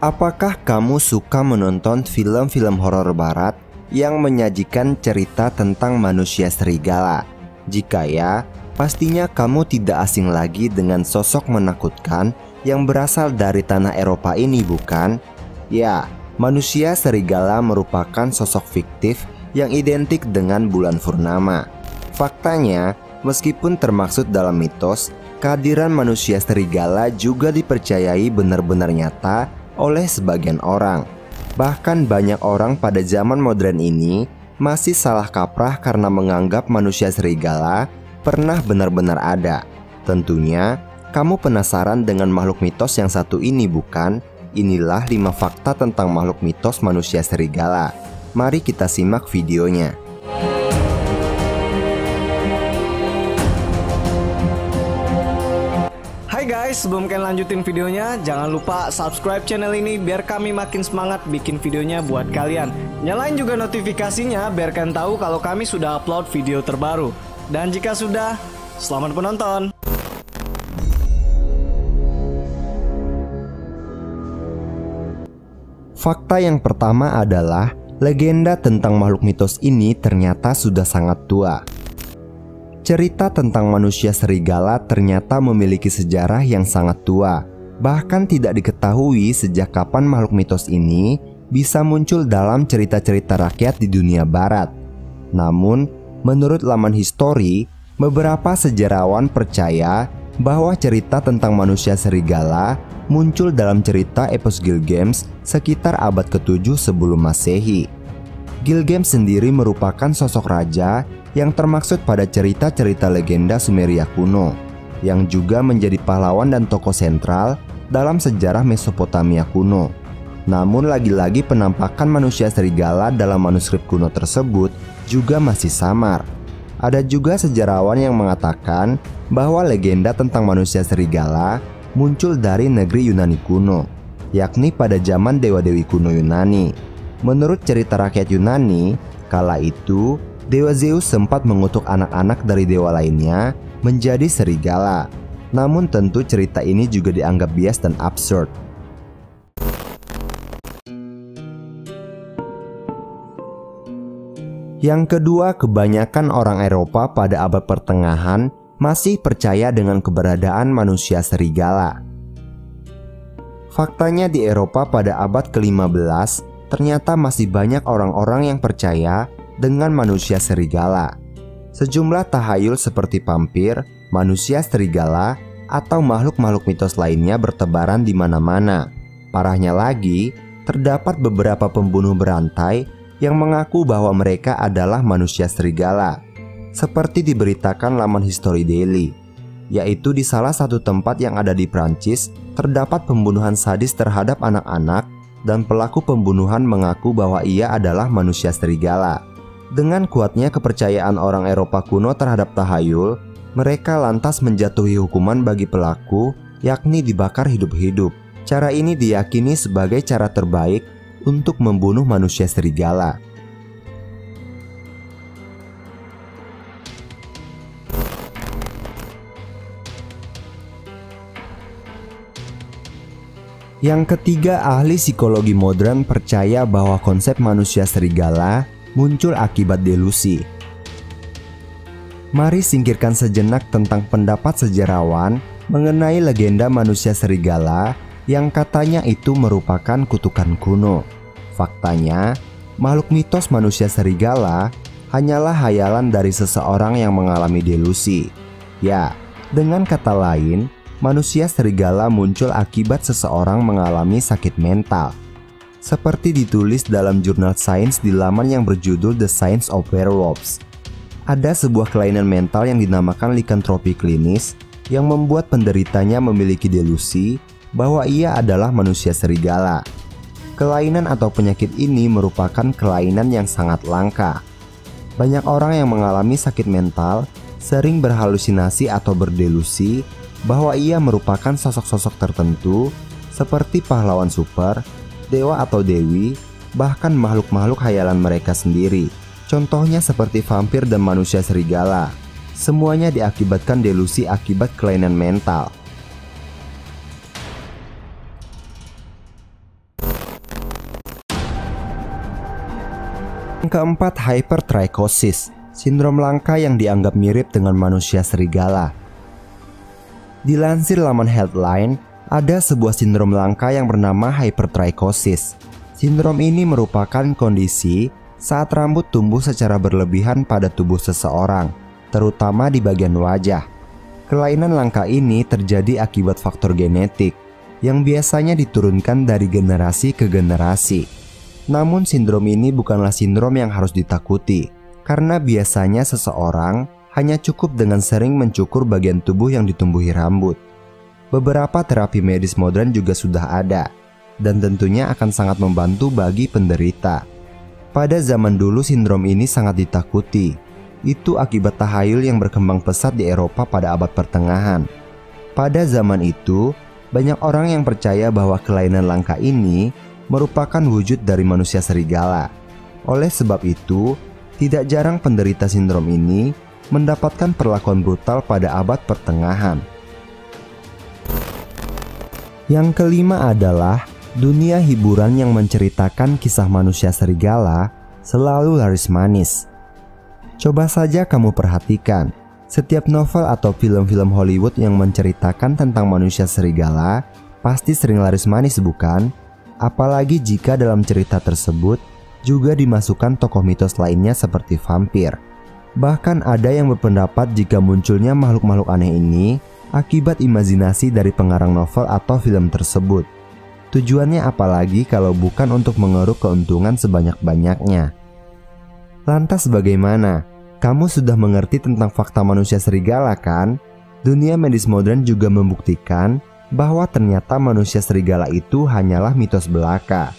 Apakah kamu suka menonton film-film horor barat yang menyajikan cerita tentang manusia serigala? Jika ya, pastinya kamu tidak asing lagi dengan sosok menakutkan yang berasal dari tanah Eropa ini, bukan? Ya, manusia serigala merupakan sosok fiktif yang identik dengan bulan purnama. Faktanya, meskipun termaksud dalam mitos, kehadiran manusia serigala juga dipercayai benar-benar nyata oleh sebagian orang. Bahkan banyak orang pada zaman modern ini masih salah kaprah karena menganggap manusia serigala pernah benar-benar ada. Tentunya, kamu penasaran dengan makhluk mitos yang satu ini, bukan? Inilah 5 fakta tentang makhluk mitos manusia serigala. Mari kita simak videonya. Hai guys, sebelum kalian lanjutin videonya, jangan lupa subscribe channel ini biar kami makin semangat bikin videonya buat kalian. Nyalain juga notifikasinya biar kalian tahu kalau kami sudah upload video terbaru. Dan jika sudah, selamat menonton. Fakta yang pertama adalah legenda tentang makhluk mitos ini ternyata sudah sangat tua. Cerita tentang manusia serigala ternyata memiliki sejarah yang sangat tua. Bahkan tidak diketahui sejak kapan makhluk mitos ini bisa muncul dalam cerita-cerita rakyat di dunia barat. Namun, menurut laman History, beberapa sejarawan percaya bahwa cerita tentang manusia serigala muncul dalam cerita epos Gilgamesh sekitar abad ke-7 sebelum Masehi. Gilgamesh sendiri merupakan sosok raja yang termaksud pada cerita-cerita legenda Sumeria kuno, yang juga menjadi pahlawan dan tokoh sentral dalam sejarah Mesopotamia kuno. Namun lagi-lagi penampakan manusia serigala dalam manuskrip kuno tersebut juga masih samar. Ada juga sejarawan yang mengatakan bahwa legenda tentang manusia serigala muncul dari negeri Yunani kuno, yakni pada zaman dewa-dewi kuno Yunani. Menurut cerita rakyat Yunani, kala itu Dewa Zeus sempat mengutuk anak-anak dari dewa lainnya menjadi serigala. Namun tentu cerita ini juga dianggap bias dan absurd. Yang kedua, kebanyakan orang Eropa pada abad pertengahan masih percaya dengan keberadaan manusia serigala. Faktanya di Eropa pada abad ke-15 ternyata masih banyak orang-orang yang percaya dengan manusia serigala. Sejumlah tahayul seperti vampir, manusia serigala, atau makhluk-makhluk mitos lainnya bertebaran di mana-mana. Parahnya lagi, terdapat beberapa pembunuh berantai yang mengaku bahwa mereka adalah manusia serigala. Seperti diberitakan laman History Daily, yaitu di salah satu tempat yang ada di Prancis, terdapat pembunuhan sadis terhadap anak-anak dan pelaku pembunuhan mengaku bahwa ia adalah manusia serigala. Dengan kuatnya kepercayaan orang Eropa kuno terhadap tahayul, mereka lantas menjatuhi hukuman bagi pelaku, yakni dibakar hidup-hidup. Cara ini diyakini sebagai cara terbaik untuk membunuh manusia serigala. Yang ketiga, ahli psikologi modern percaya bahwa konsep manusia serigala muncul akibat delusi. Mari singkirkan sejenak tentang pendapat sejarawan mengenai legenda manusia serigala yang katanya itu merupakan kutukan kuno. Faktanya, makhluk mitos manusia serigala hanyalah hayalan dari seseorang yang mengalami delusi. Ya, dengan kata lain, manusia serigala muncul akibat seseorang mengalami sakit mental. Seperti ditulis dalam jurnal sains di laman yang berjudul The Science of Werewolves. Ada sebuah kelainan mental yang dinamakan likantropi klinis yang membuat penderitanya memiliki delusi bahwa ia adalah manusia serigala. Kelainan atau penyakit ini merupakan kelainan yang sangat langka. Banyak orang yang mengalami sakit mental sering berhalusinasi atau berdelusi bahwa ia merupakan sosok-sosok tertentu seperti pahlawan super, dewa atau dewi, bahkan makhluk-makhluk hayalan mereka sendiri. Contohnya seperti vampir dan manusia serigala. Semuanya diakibatkan delusi akibat kelainan mental. Yang keempat, hypertrichosis, sindrom langka yang dianggap mirip dengan manusia serigala. Dilansir laman Healthline, ada sebuah sindrom langka yang bernama hypertrichosis. Sindrom ini merupakan kondisi saat rambut tumbuh secara berlebihan pada tubuh seseorang, terutama di bagian wajah. Kelainan langka ini terjadi akibat faktor genetik yang biasanya diturunkan dari generasi ke generasi. Namun sindrom ini bukanlah sindrom yang harus ditakuti, karena biasanya seseorang hanya cukup dengan sering mencukur bagian tubuh yang ditumbuhi rambut. Beberapa terapi medis modern juga sudah ada, dan tentunya akan sangat membantu bagi penderita. Pada zaman dulu sindrom ini sangat ditakuti. Itu akibat tahayul yang berkembang pesat di Eropa pada abad pertengahan. Pada zaman itu, banyak orang yang percaya bahwa kelainan langka ini merupakan wujud dari manusia serigala. Oleh sebab itu, tidak jarang penderita sindrom ini mendapatkan perlakuan brutal pada abad pertengahan. Yang kelima adalah dunia hiburan yang menceritakan kisah manusia serigala selalu laris manis. Coba saja kamu perhatikan, setiap novel atau film-film Hollywood yang menceritakan tentang manusia serigala pasti sering laris manis, bukan? Apalagi jika dalam cerita tersebut juga dimasukkan tokoh mitos lainnya seperti vampir. Bahkan ada yang berpendapat jika munculnya makhluk-makhluk aneh ini akibat imajinasi dari pengarang novel atau film tersebut. Tujuannya apalagi kalau bukan untuk mengeruk keuntungan sebanyak-banyaknya. Lantas bagaimana? Kamu sudah mengerti tentang fakta manusia serigala kan? Dunia medis modern juga membuktikan bahwa ternyata manusia serigala itu hanyalah mitos belaka.